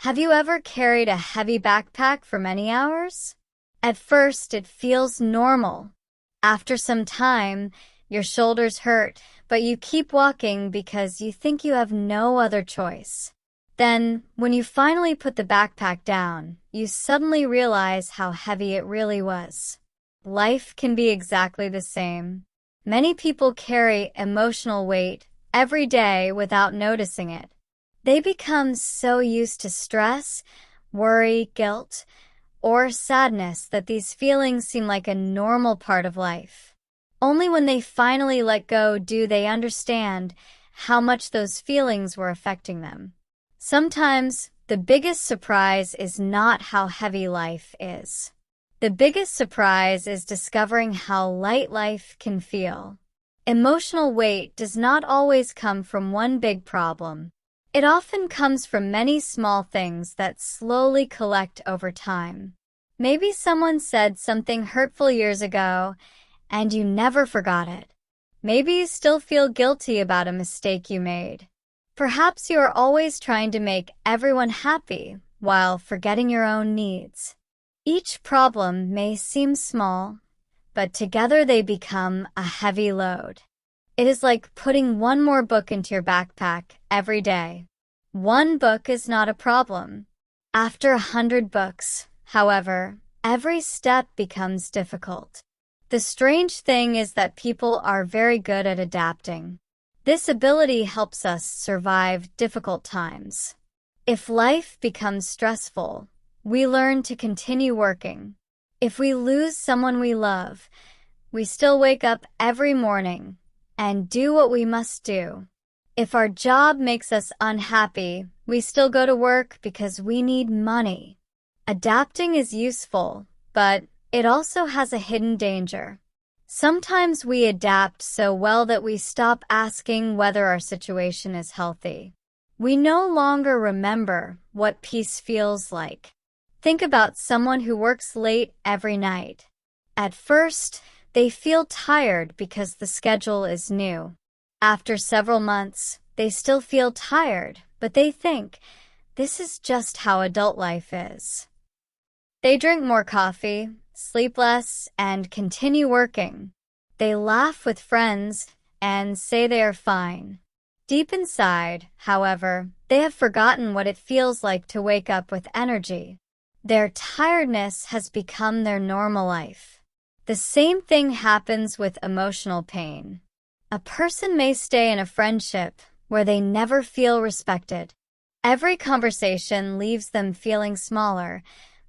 Have you ever carried a heavy backpack for many hours? At first, it feels normal. After some time, your shoulders hurt, but you keep walking because you think you have no other choice. Then, when you finally put the backpack down, you suddenly realize how heavy it really was. Life can be exactly the same. Many people carry emotional weight every day without noticing it. They become so used to stress, worry, guilt, or sadness that these feelings seem like a normal part of life. Only when they finally let go do they understand how much those feelings were affecting them. Sometimes, the biggest surprise is not how heavy life is. The biggest surprise is discovering how light life can feel. Emotional weight does not always come from one big problem. It often comes from many small things that slowly collect over time. Maybe someone said something hurtful years ago, and you never forgot it. Maybe you still feel guilty about a mistake you made. Perhaps you are always trying to make everyone happy while forgetting your own needs. Each problem may seem small, but together they become a heavy load. It is like putting one more book into your backpack every day. One book is not a problem. After 100 books, however, every step becomes difficult. The strange thing is that people are very good at adapting. This ability helps us survive difficult times. If life becomes stressful, we learn to continue working. If we lose someone we love, we still wake up every morning and do what we must do. If our job makes us unhappy, we still go to work because we need money. Adapting is useful, but it also has a hidden danger. Sometimes we adapt so well that we stop asking whether our situation is healthy. We no longer remember what peace feels like. Think about someone who works late every night. At first, they feel tired because the schedule is new. After several months, they still feel tired, but they think, this is just how adult life is. They drink more coffee, sleep less, and continue working. They laugh with friends and say they are fine. Deep inside, however, they have forgotten what it feels like to wake up with energy. Their tiredness has become their normal life. The same thing happens with emotional pain. A person may stay in a friendship where they never feel respected. Every conversation leaves them feeling smaller,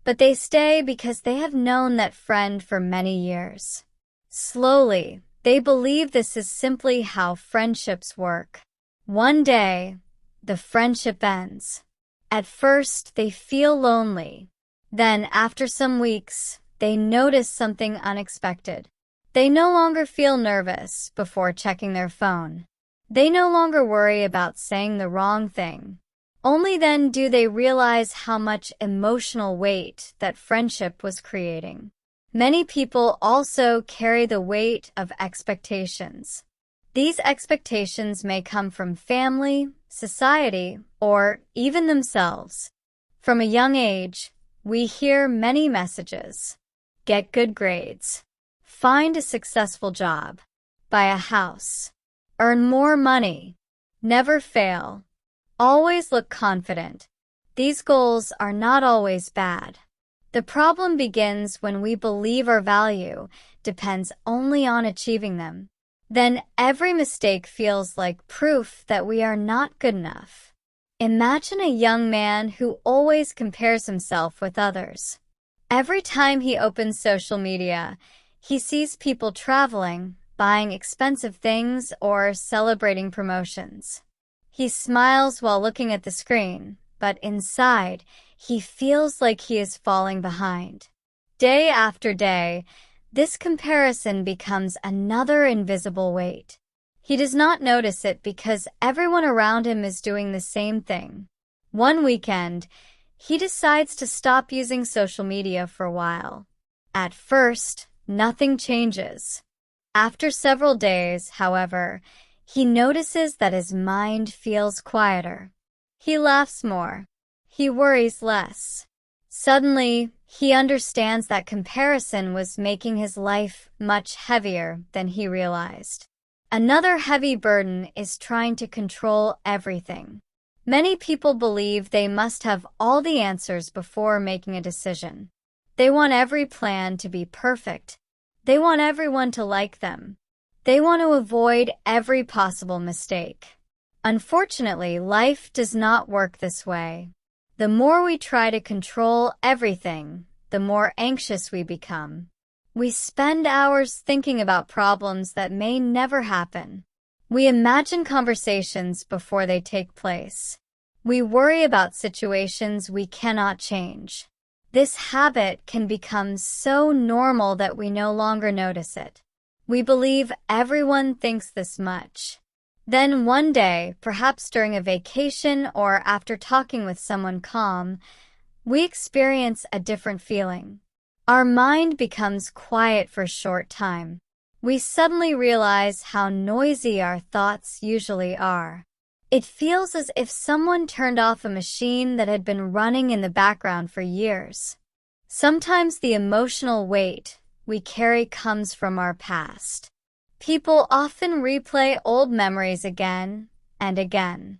but they stay because they have known that friend for many years. Slowly, they believe this is simply how friendships work. One day, the friendship ends. At first, they feel lonely. Then, after some weeks, they notice something unexpected. They no longer feel nervous before checking their phone. They no longer worry about saying the wrong thing. Only then do they realize how much emotional weight that friendship was creating. Many people also carry the weight of expectations. These expectations may come from family, society, or even themselves. From a young age, we hear many messages. Get good grades. Find a successful job. Buy a house. Earn more money. Never fail. Always look confident. These goals are not always bad. The problem begins when we believe our value depends only on achieving them. Then every mistake feels like proof that we are not good enough. Imagine a young man who always compares himself with others. Every time he opens social media, he sees people traveling, buying expensive things, or celebrating promotions. He smiles while looking at the screen, but inside, he feels like he is falling behind. Day after day, this comparison becomes another invisible weight. He does not notice it because everyone around him is doing the same thing. One weekend, he decides to stop using social media for a while. At first, nothing changes. After several days, however, he notices that his mind feels quieter. He laughs more. he worries less. Suddenly, he understands that comparison was making his life much heavier than he realized. Another heavy burden is trying to control everything. Many people believe they must have all the answers before making a decision. They want every plan to be perfect. They want everyone to like them. They want to avoid every possible mistake. Unfortunately, life does not work this way. The more we try to control everything, the more anxious we become. We spend hours thinking about problems that may never happen. We imagine conversations before they take place. We worry about situations we cannot change. This habit can become so normal that we no longer notice it. We believe everyone thinks this much. Then one day, perhaps during a vacation or after talking with someone calm, we experience a different feeling. Our mind becomes quiet for a short time. We suddenly realize how noisy our thoughts usually are. It feels as if someone turned off a machine that had been running in the background for years. Sometimes the emotional weight we carry comes from our past. People often replay old memories again and again.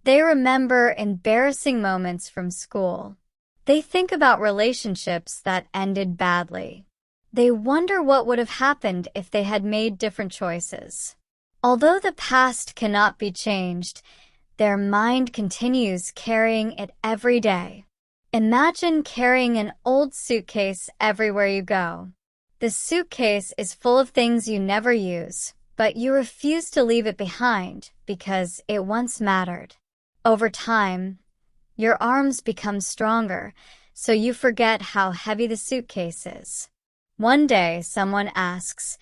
They remember embarrassing moments from school. They think about relationships that ended badly. They wonder what would have happened if they had made different choices. Although the past cannot be changed, their mind continues carrying it every day. Imagine carrying an old suitcase everywhere you go. The suitcase is full of things you never use, but you refuse to leave it behind because it once mattered. Over time, your arms become stronger, so you forget how heavy the suitcase is. One day, someone asks,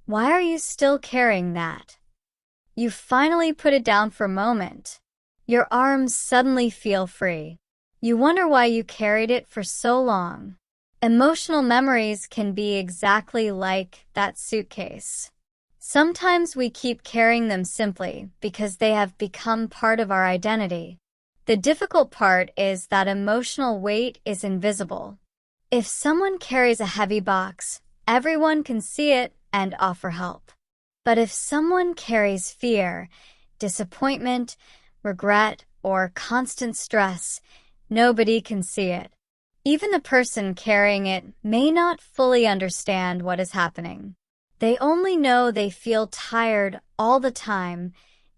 "Why are you still carrying that?" You finally put it down for a moment. Your arms suddenly feel free. You wonder why you carried it for so long. Emotional memories can be exactly like that suitcase. Sometimes we keep carrying them simply because they have become part of our identity. The difficult part is that emotional weight is invisible. If someone carries a heavy box, everyone can see it and offer help. But if someone carries fear, disappointment, regret, or constant stress, nobody can see it. Even the person carrying it may not fully understand what is happening. They only know they feel tired all the time,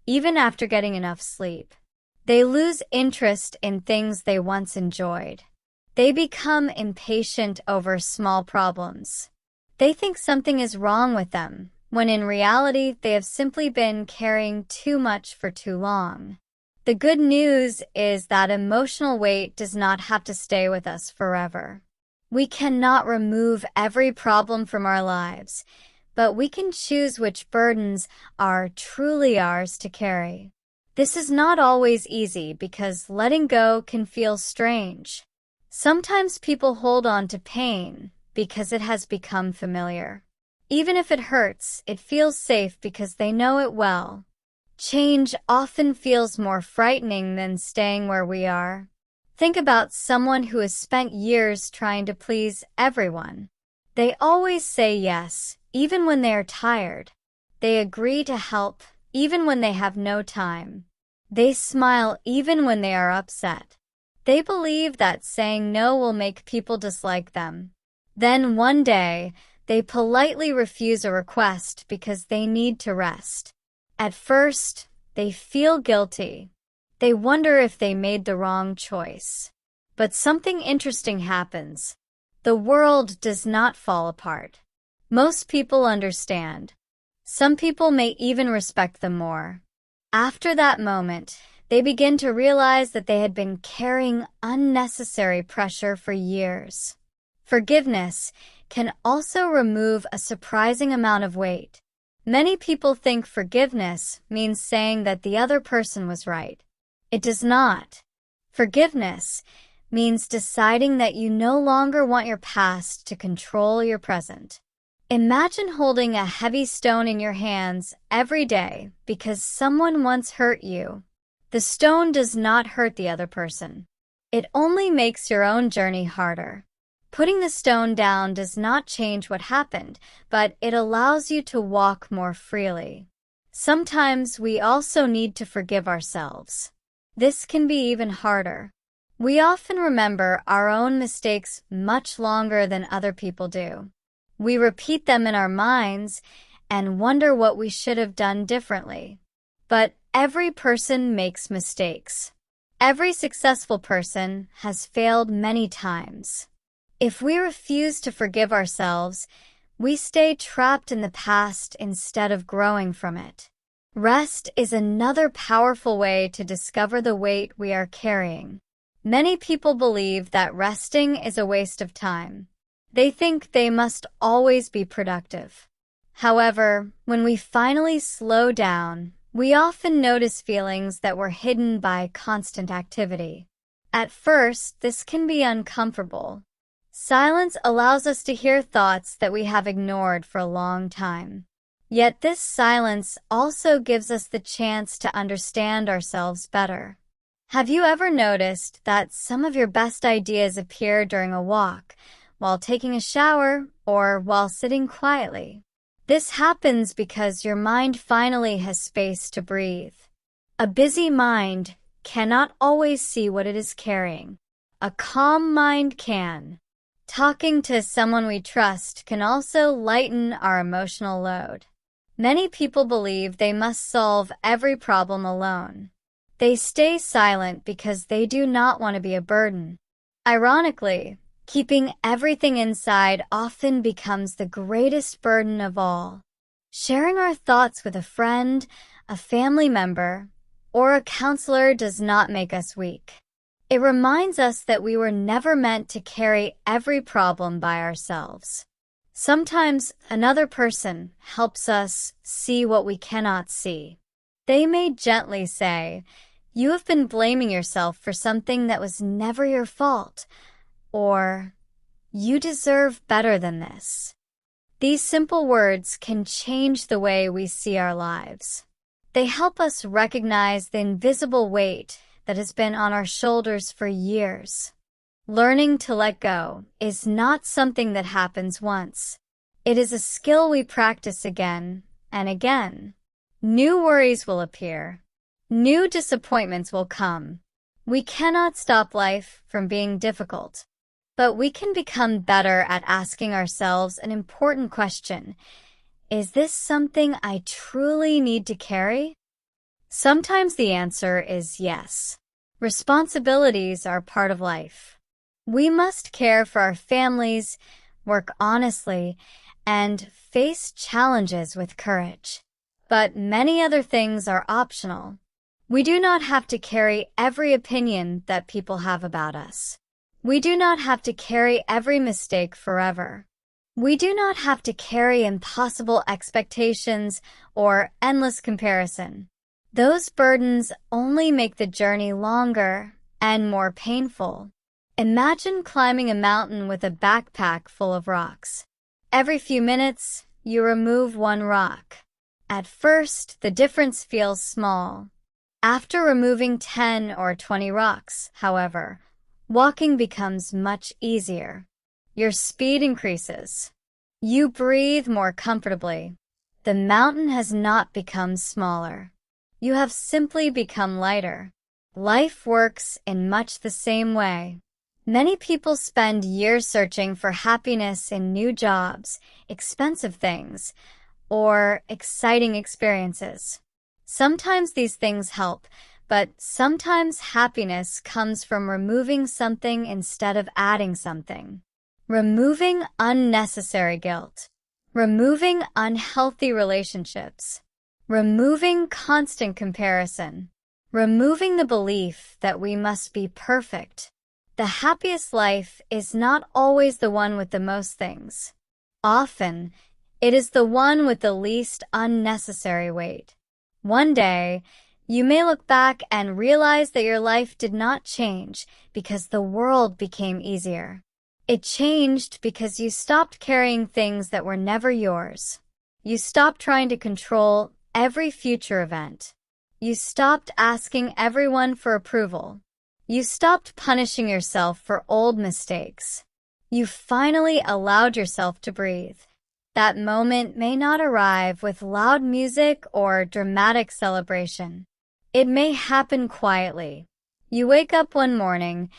even after getting enough sleep. They lose interest in things they once enjoyed. They become impatient over small problems. They think something is wrong with them, when in reality they have simply been carrying too much for too long. The good news is that emotional weight does not have to stay with us forever. We cannot remove every problem from our lives, but we can choose which burdens are truly ours to carry. This is not always easy because letting go can feel strange. Sometimes people hold on to pain because it has become familiar. Even if it hurts, it feels safe because they know it well. Change often feels more frightening than staying where we are. Think about someone who has spent years trying to please everyone. They always say yes, even when they are tired. They agree to help, even when they have no time. They smile even when they are upset. They believe that saying no will make people dislike them. Then one day, they politely refuse a request because they need to rest. At first, they feel guilty. They wonder if they made the wrong choice. But something interesting happens. The world does not fall apart. Most people understand. Some people may even respect them more. After that moment, they begin to realize that they had been carrying unnecessary pressure for years. Forgiveness can also remove a surprising amount of weight. Many people think forgiveness means saying that the other person was right. It does not. Forgiveness means deciding that you no longer want your past to control your present. Imagine holding a heavy stone in your hands every day because someone once hurt you. The stone does not hurt the other person. It only makes your own journey harder. Putting the stone down does not change what happened, but it allows you to walk more freely. Sometimes we also need to forgive ourselves. This can be even harder. We often remember our own mistakes much longer than other people do. We repeat them in our minds and wonder what we should have done differently. But every person makes mistakes. Every successful person has failed many times. If we refuse to forgive ourselves, we stay trapped in the past instead of growing from it. Rest is another powerful way to discover the weight we are carrying. Many people believe that resting is a waste of time. They think they must always be productive. However, when we finally slow down, we often notice feelings that were hidden by constant activity. At first, this can be uncomfortable. Silence allows us to hear thoughts that we have ignored for a long time. Yet this silence also gives us the chance to understand ourselves better. Have you ever noticed that some of your best ideas appear during a walk, while taking a shower, or while sitting quietly? This happens because your mind finally has space to breathe. A busy mind cannot always see what it is carrying. A calm mind can. Talking to someone we trust can also lighten our emotional load. Many people believe they must solve every problem alone. They stay silent because they do not want to be a burden. Ironically, keeping everything inside often becomes the greatest burden of all. Sharing our thoughts with a friend, a family member, or a counselor does not make us weak. It reminds us that we were never meant to carry every problem by ourselves. Sometimes another person helps us see what we cannot see. They may gently say, "You have been blaming yourself for something that was never your fault," or "You deserve better than this." These simple words can change the way we see our lives. They help us recognize the invisible weight that has been on our shoulders for years. Learning to let go is not something that happens once. It is a skill we practice again and again. New worries will appear. New disappointments will come. We cannot stop life from being difficult, but we can become better at asking ourselves an important question. Is this something I truly need to carry? Sometimes the answer is yes. Responsibilities are part of life. We must care for our families, work honestly, and face challenges with courage. But many other things are optional. We do not have to carry every opinion that people have about us. We do not have to carry every mistake forever. We do not have to carry impossible expectations or endless comparison. Those burdens only make the journey longer and more painful. Imagine climbing a mountain with a backpack full of rocks. Every few minutes, you remove one rock. At first, the difference feels small. After removing 10 or 20 rocks, however, walking becomes much easier. Your speed increases. You breathe more comfortably. The mountain has not become smaller. You have simply become lighter. Life works in much the same way. Many people spend years searching for happiness in new jobs, expensive things, or exciting experiences. Sometimes these things help, but sometimes happiness comes from removing something instead of adding something. Removing unnecessary guilt. Removing unhealthy relationships. Removing constant comparison. Removing the belief that we must be perfect. The happiest life is not always the one with the most things. Often, it is the one with the least unnecessary weight. One day, you may look back and realize that your life did not change because the world became easier. It changed because you stopped carrying things that were never yours. You stopped trying to control every future event. You stopped asking everyone for approval. You stopped punishing yourself for old mistakes. You finally allowed yourself to breathe. That moment may not arrive with loud music or dramatic celebration. It may happen quietly. You wake up one morning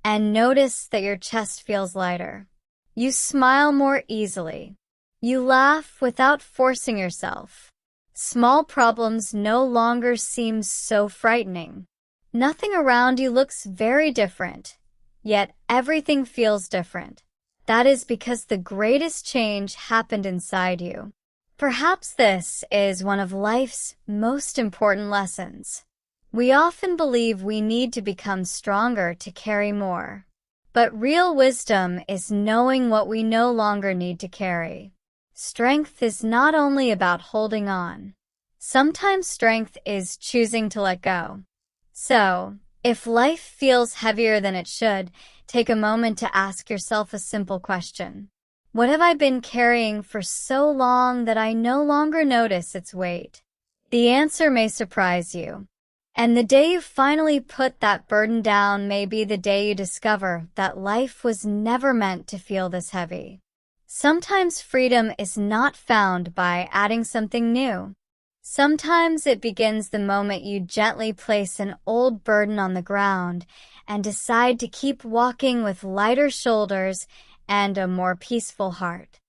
and notice that your chest feels lighter. You smile more easily. You laugh without forcing yourself. Small problems no longer seem so frightening. Nothing around you looks very different, yet everything feels different. That is because the greatest change happened inside you. Perhaps this is one of life's most important lessons. We often believe we need to become stronger to carry more. But real wisdom is knowing what we no longer need to carry. Strength is not only about holding on. Sometimes strength is choosing to let go. So, if life feels heavier than it should, take a moment to ask yourself a simple question. What have I been carrying for so long that I no longer notice its weight? The answer may surprise you. And the day you finally put that burden down may be the day you discover that life was never meant to feel this heavy. Sometimes freedom is not found by adding something new. Sometimes it begins the moment you gently place an old burden on the ground and decide to keep walking with lighter shoulders and a more peaceful heart.